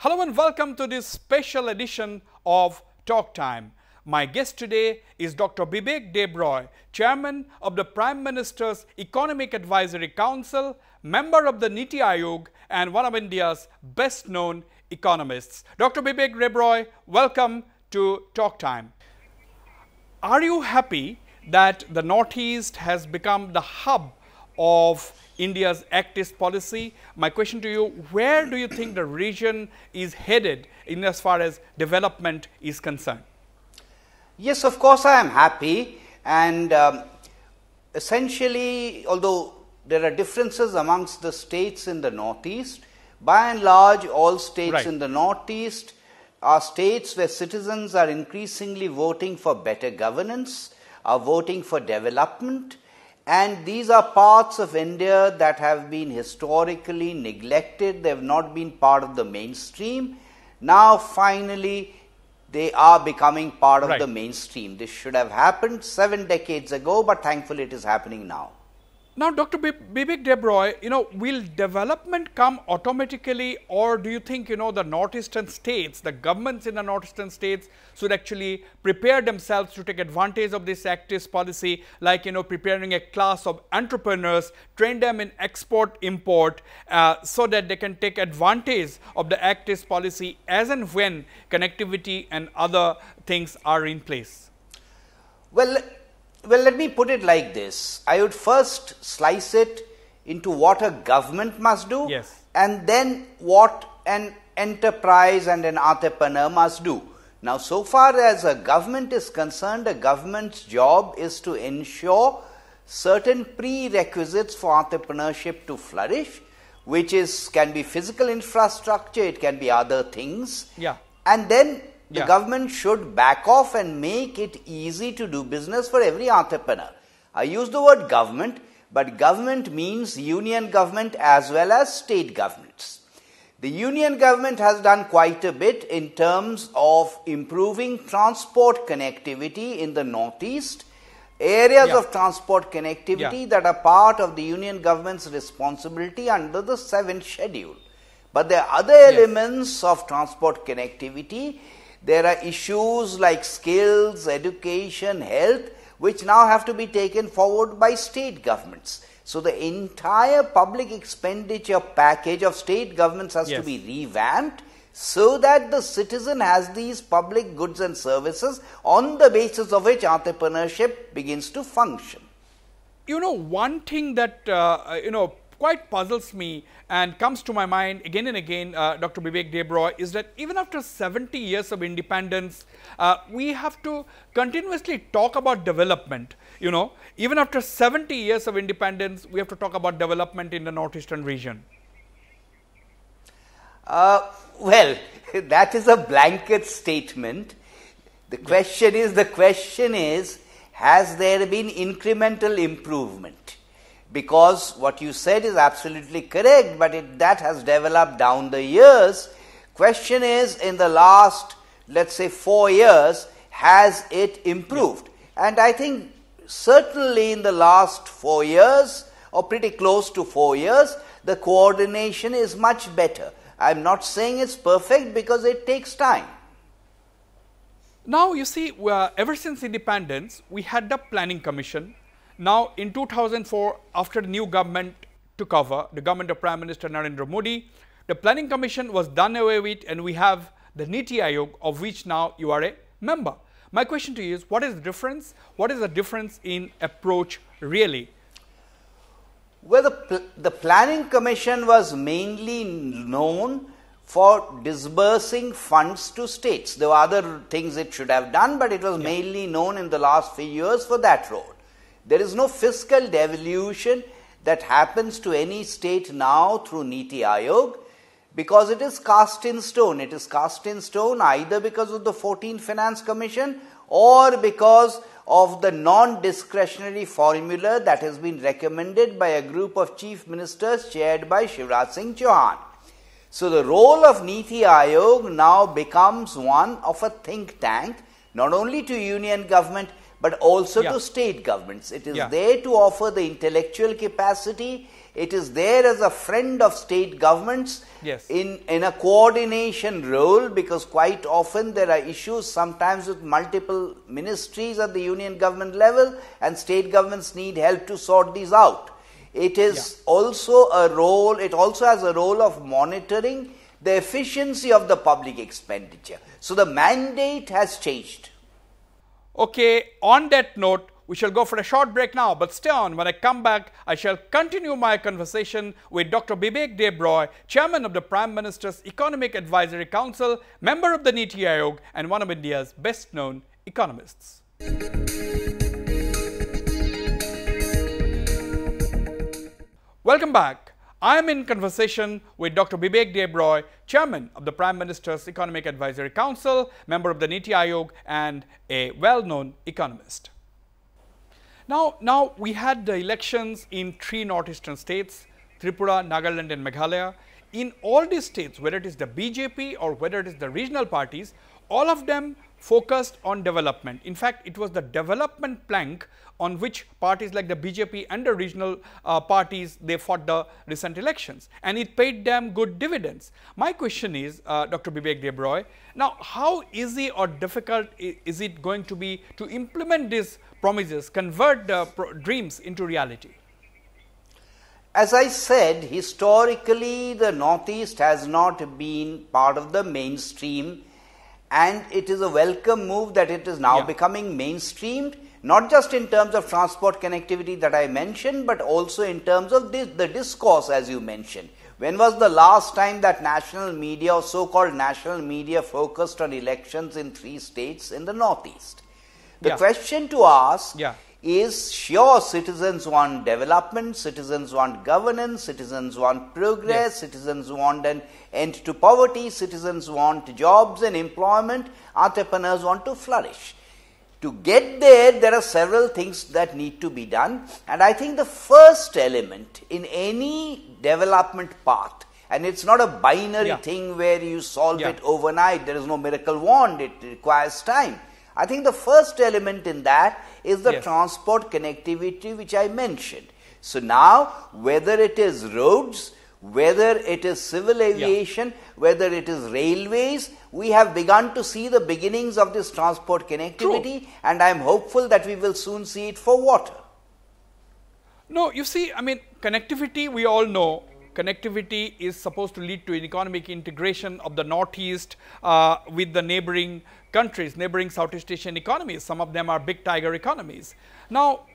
Hello and welcome to this special edition of Talk Time. My guest today is Dr. Bibek Debroy, Chairman of the Prime Minister's Economic Advisory Council, member of the Niti Aayog and one of India's best known economists. Dr. Bibek Debroy, welcome to Talk Time. Are you happy that the Northeast has become the hub of India's Act East policy? My question to you, where do you think the region is headed in as far as development is concerned? Yes, of course I am happy, and essentially, although there are differences amongst the states in the Northeast, by and large all states in the Northeast are states where citizens are increasingly voting for better governance, are voting for development. And these are parts of India that have been historically neglected. They have not been part of the mainstream. Now, finally, they are becoming part of the mainstream. This should have happened 7 decades ago, but thankfully it is happening now. Now, Dr. Bibek Debroy, will development come automatically, or do you think, the northeastern states, the governments in the northeastern states should actually prepare themselves to take advantage of this Act East policy, like, preparing a class of entrepreneurs, train them in export, import, so that they can take advantage of the Act East policy as and when connectivity and other things are in place? Well, let me put it like this. I would first slice it into what a government must do, and then what an enterprise and an entrepreneur must do. Now, so far as a government is concerned, a government's job is to ensure certain prerequisites for entrepreneurship to flourish, which can be physical infrastructure, it can be other things. And then the government should back off and make it easy to do business for every entrepreneur. I use the word government, but government means union government as well as state governments. The union government has done quite a bit in terms of improving transport connectivity in the Northeast, areas of transport connectivity that are part of the union government's responsibility under the 7th schedule. But there are other elements of transport connectivity. There are issues like skills, education, health, which now have to be taken forward by state governments. So the entire public expenditure package of state governments has to be revamped so that the citizen has these public goods and services on the basis of which entrepreneurship begins to function. One thing that, quite puzzles me and comes to my mind again and again, Dr. Bibek Debroy, is that even after 70 years of independence, we have to continuously talk about development. Even after 70 years of independence, we have to talk about development in the northeastern region. Well, that is a blanket statement. The question is, has there been incremental improvement? Because what you said is absolutely correct, but that has developed down the years. Question is, in the last, let's say, 4 years, has it improved? And I think certainly in the last 4 years, or pretty close to 4 years, the coordination is much better. I'm not saying it's perfect because it takes time. Now, you see, ever since independence, we had the Planning Commission. Now, in 2004, after the new government took over, the government of Prime Minister Narendra Modi, the Planning Commission was done away with, and we have the Niti Aayog, of which now you are a member. My question to you is, what is the difference? What is the difference in approach really? Well, the Planning Commission was mainly known for disbursing funds to states. There were other things it should have done, but it was mainly known in the last few years for that role. There is no fiscal devolution that happens to any state now through Niti Aayog because it is cast in stone. It is cast in stone either because of the 14th Finance Commission or because of the non-discretionary formula that has been recommended by a group of chief ministers chaired by Shivraj Singh Chauhan. So the role of Niti Aayog now becomes one of a think tank, not only to union government but also to state governments. It is there to offer the intellectual capacity It is there as a friend of state governments in a coordination role, because quite often there are issues sometimes with multiple ministries at the union government level, and state governments need help to sort these out. It is also a role, it also has a role of monitoring the efficiency of the public expenditure. So the mandate has changed. Okay, on that note, we shall go for a short break now, but stay on. When I come back, I shall continue my conversation with Dr. Bibek Debroy, Chairman of the Prime Minister's Economic Advisory Council, member of the Niti Aayog, and one of India's best known economists. Welcome back. I am in conversation with Dr. Bibek Debroy, Chairman of the Prime Minister's Economic Advisory Council, member of the Niti Aayog, and a well-known economist. Now we had the elections in 3 northeastern states, Tripura, Nagaland and Meghalaya. In all these states, whether it is the BJP or whether it is the regional parties, all of them focused on development. In fact, it was the development plank on which parties like the BJP and the regional parties, they fought the recent elections, and it paid them good dividends. My question is, Dr. Bibek Debroy, now how easy or difficult is it going to be to implement these promises, convert the dreams into reality? As I said, historically the Northeast has not been part of the mainstream, and it is a welcome move that it is now becoming mainstreamed, not just in terms of transport connectivity that I mentioned, but also in terms of the discourse, as you mentioned. When was the last time that national media or so-called national media focused on elections in 3 states in the Northeast? The question to ask is, sure, citizens want development, citizens want governance, citizens want progress, citizens want an end to poverty, citizens want jobs and employment, entrepreneurs want to flourish. To get there, there are several things that need to be done, and I think the first element in any development path, and it's not a binary thing where you solve it overnight, there is no miracle wand, it requires time. I think the first element in that is the transport connectivity which I mentioned. So now, whether it is roads, whether it is civil aviation, whether it is railways, we have begun to see the beginnings of this transport connectivity, and I am hopeful that we will soon see it for water. No, you see, I mean, connectivity, we all know, connectivity is supposed to lead to an economic integration of the Northeast with the neighboring countries, neighboring Southeast Asian economies. Some of them are big tiger economies. Now,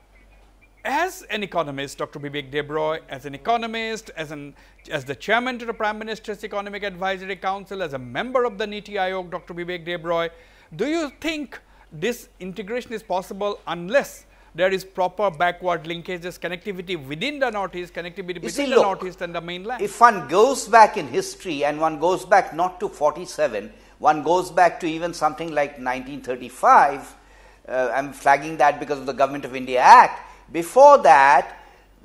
as an economist, Dr. Bibek Debroy, as an economist, as the chairman to the Prime Minister's Economic Advisory Council, as a member of the Niti Aayog, Dr. Bibek Debroy, do you think this integration is possible unless there is proper backward linkages, connectivity within the Northeast, connectivity between the Northeast and the mainland? If one goes back in history, and one goes back not to 47, one goes back to even something like 1935, I'm flagging that because of the Government of India Act. Before that,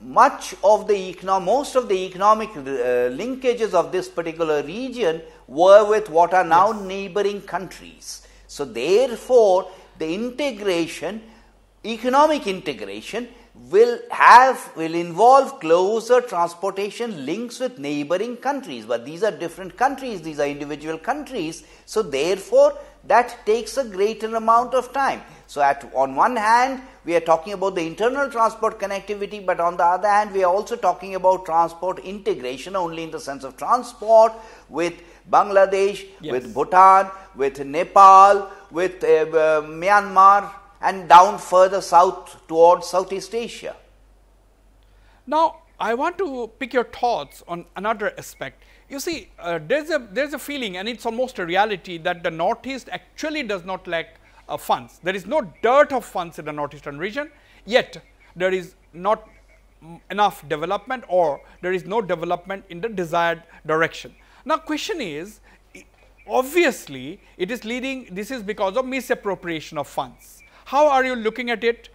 most of the economic linkages of this particular region were with what are now neighboring countries. So therefore, the integration, economic integration, will involve closer transportation links with neighboring countries, but these are different countries, these are individual countries, so therefore that takes a greater amount of time. So on one hand, we are talking about the internal transport connectivity, but on the other hand, we are also talking about transport integration only in the sense of transport with Bangladesh, with Bhutan, with Nepal, with Myanmar, and down further south towards Southeast Asia. Now, I want to pick your thoughts on another aspect. You see, there's a feeling, and it's almost a reality, that the Northeast actually does not lack funds. There is no dearth of funds in the Northeastern region, yet there is not enough development, or there is no development in the desired direction. Now, question is, obviously, this is because of misappropriation of funds. How are you looking at it?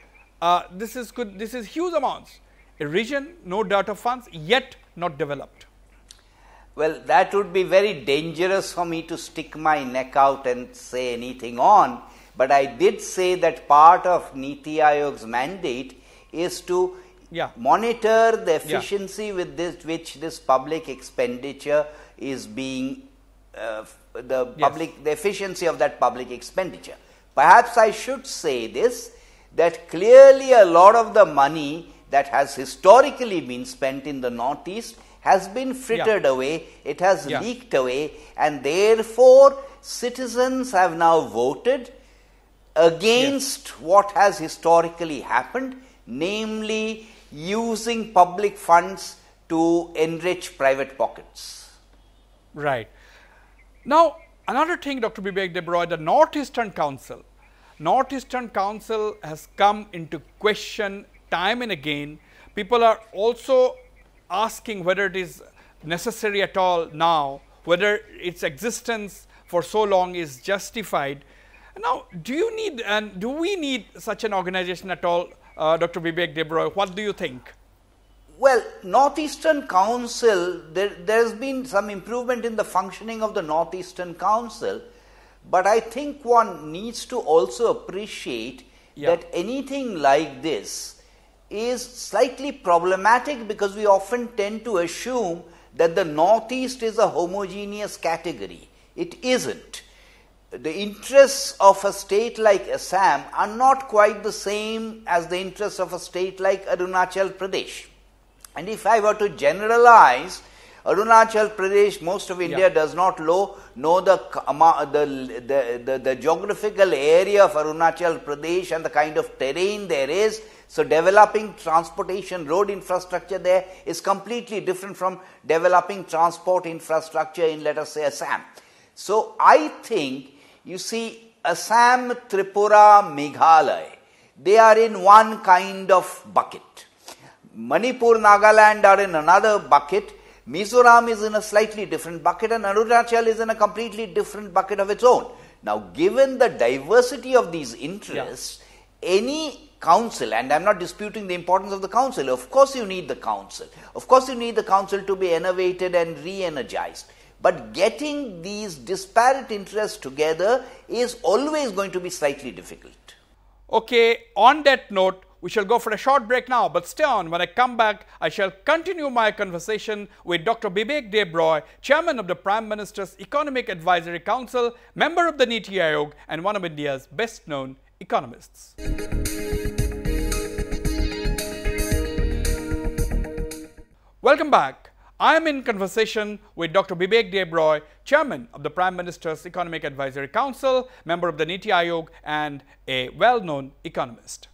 This is huge amounts. A region, no dearth of funds, yet not developed. Well, that would be very dangerous for me to stick my neck out and say anything on. But I did say that part of Niti Aayog's mandate is to monitor the efficiency with which this public expenditure is being, the efficiency of that public expenditure. Perhaps I should say this, that clearly a lot of the money that has historically been spent in the Northeast has been frittered away, it has leaked away, and therefore citizens have now voted against what has historically happened, namely using public funds to enrich private pockets. Right. Now, another thing, Dr. Bibek Debroy, the Northeastern Council has come into question time and again. People are also asking whether it is necessary at all now, whether its existence for so long is justified. Now, do we need such an organization at all, Dr. Bibek Debroy? What do you think? Well, Northeastern Council, there has been some improvement in the functioning of the Northeastern Council, but I think one needs to also appreciate that anything like this is slightly problematic, because we often tend to assume that the Northeast is a homogeneous category. It isn't. The interests of a state like Assam are not quite the same as the interests of a state like Arunachal Pradesh. And if I were to generalize, Arunachal Pradesh, most of India does not know the geographical area of Arunachal Pradesh and the kind of terrain there is. So developing transportation, road infrastructure there is completely different from developing transport infrastructure in, let us say, Assam. So I think, you see, Assam, Tripura, Meghalaya, they are in one kind of bucket. Manipur, Nagaland are in another bucket. Mizoram is in a slightly different bucket, and Arunachal is in a completely different bucket of its own. Now, given the diversity of these interests, any council, and I am not disputing the importance of the council, of course you need the council. Of course you need the council to be innovated and re-energized. But getting these disparate interests together is always going to be slightly difficult. Okay, on that note, we shall go for a short break now, but stay on. When I come back, I shall continue my conversation with Dr. Bibek Debroy, Chairman of the Prime Minister's Economic Advisory Council, member of the Niti Aayog, and one of India's best-known economists. Welcome back. I am in conversation with Dr. Bibek Debroy, Chairman of the Prime Minister's Economic Advisory Council, member of the Niti Aayog, and a well-known economist.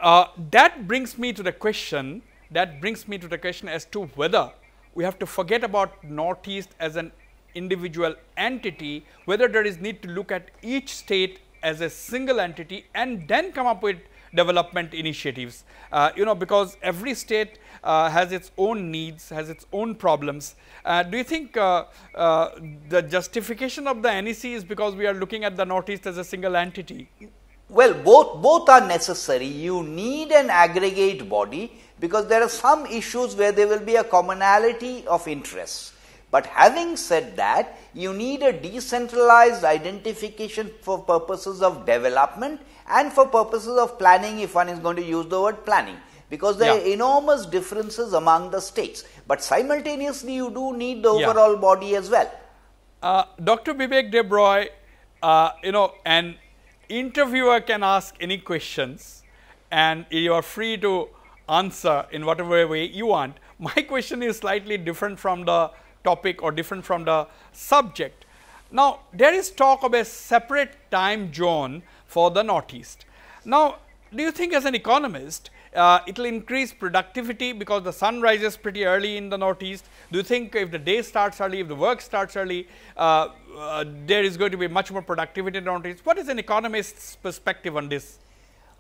That brings me to the question as to whether we have to forget about Northeast as an individual entity, whether there is need to look at each state as a single entity and then come up with development initiatives, because every state has its own needs, has its own problems. Do you think the justification of the NEC is because we are looking at the Northeast as a single entity? Well, both are necessary. You need an aggregate body because there are some issues where there will be a commonality of interests. But having said that, you need a decentralized identification for purposes of development and for purposes of planning, if one is going to use the word planning, because there are enormous differences among the states. But simultaneously, you do need the overall body as well. Dr. Bibek Debroy, an interviewer can ask any questions and you are free to answer in whatever way you want. My question is slightly different from the topic or different from the subject. Now, there is talk of a separate time zone for the Northeast. Now, do you think as an economist, it will increase productivity because the sun rises pretty early in the Northeast? Do you think if the day starts early, if the work starts early, there is going to be much more productivity in the Northeast? What is an economist's perspective on this?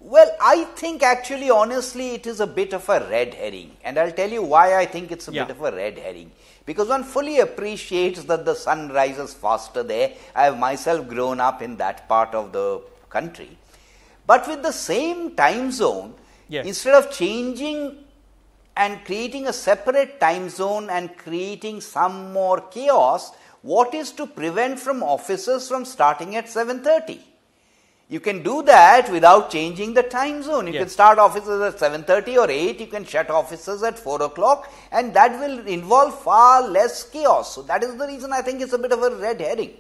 Well, I think actually, honestly, it is a bit of a red herring. And I'll tell you why I think it's a bit of a red herring. Because one fully appreciates that the sun rises faster there. I have myself grown up in that part of the country. But with the same time zone, instead of changing and creating a separate time zone and creating some more chaos, what is to prevent from officers from starting at 7:30? You can do that without changing the time zone. You yes. can start offices at 7:30 or 8, you can shut offices at 4 o'clock, and that will involve far less chaos. So that is the reason I think it's a bit of a red herring.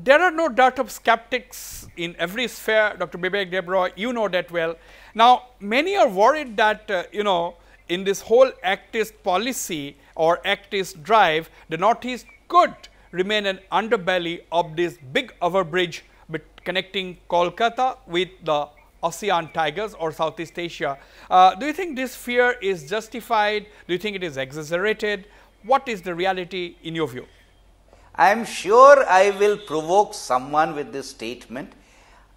There are no doubt of skeptics in every sphere, Dr. Bibek Debroy, you know that well. Now, many are worried that, you know, in this whole Act East policy or Act East drive, the Northeast could remain an underbelly of this big overbridge connecting Kolkata with the ASEAN tigers or Southeast Asia. Do you think this fear is justified? Do you think it is exaggerated? What is the reality in your view? I am sure I will provoke someone with this statement.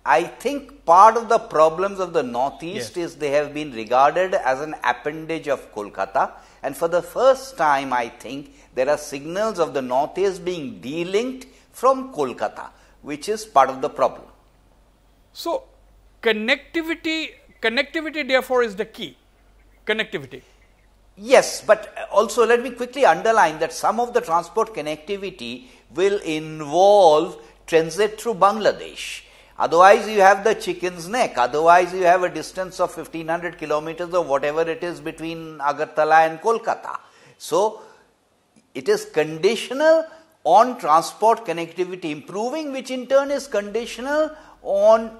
I think part of the problems of the Northeast yes. is they have been regarded as an appendage of Kolkata, and for the first time I think there are signals of the Northeast being delinked from Kolkata, which is part of the problem. So, connectivity therefore is the key, connectivity. Yes, but also let me quickly underline that some of the transport connectivity will involve transit through Bangladesh. Otherwise, you have the chicken's neck. Otherwise, you have a distance of 1500 kilometers or whatever it is between Agartala and Kolkata. So, it is conditional on transport connectivity improving, which in turn is conditional on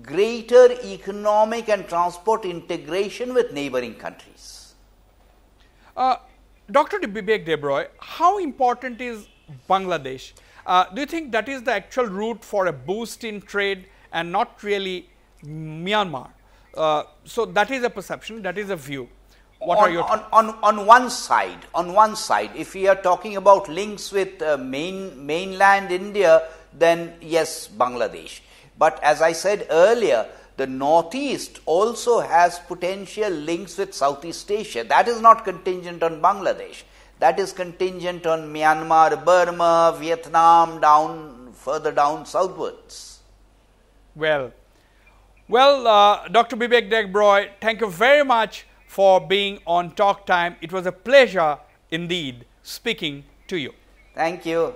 greater economic and transport integration with neighboring countries. Dr. Bibek Debroy, how important is Bangladesh? Do you think that is the actual route for a boost in trade and not really Myanmar? So that is a perception, that is a view. What are your thoughts? On one side, if we are talking about links with mainland India, then yes, Bangladesh. But as I said earlier, the Northeast also has potential links with Southeast Asia. That is not contingent on Bangladesh. That is contingent on Myanmar, Burma, Vietnam, further down southwards. Well, Dr. Bibek Debroy, thank you very much for being on Talk Time. It was a pleasure indeed speaking to you. Thank you.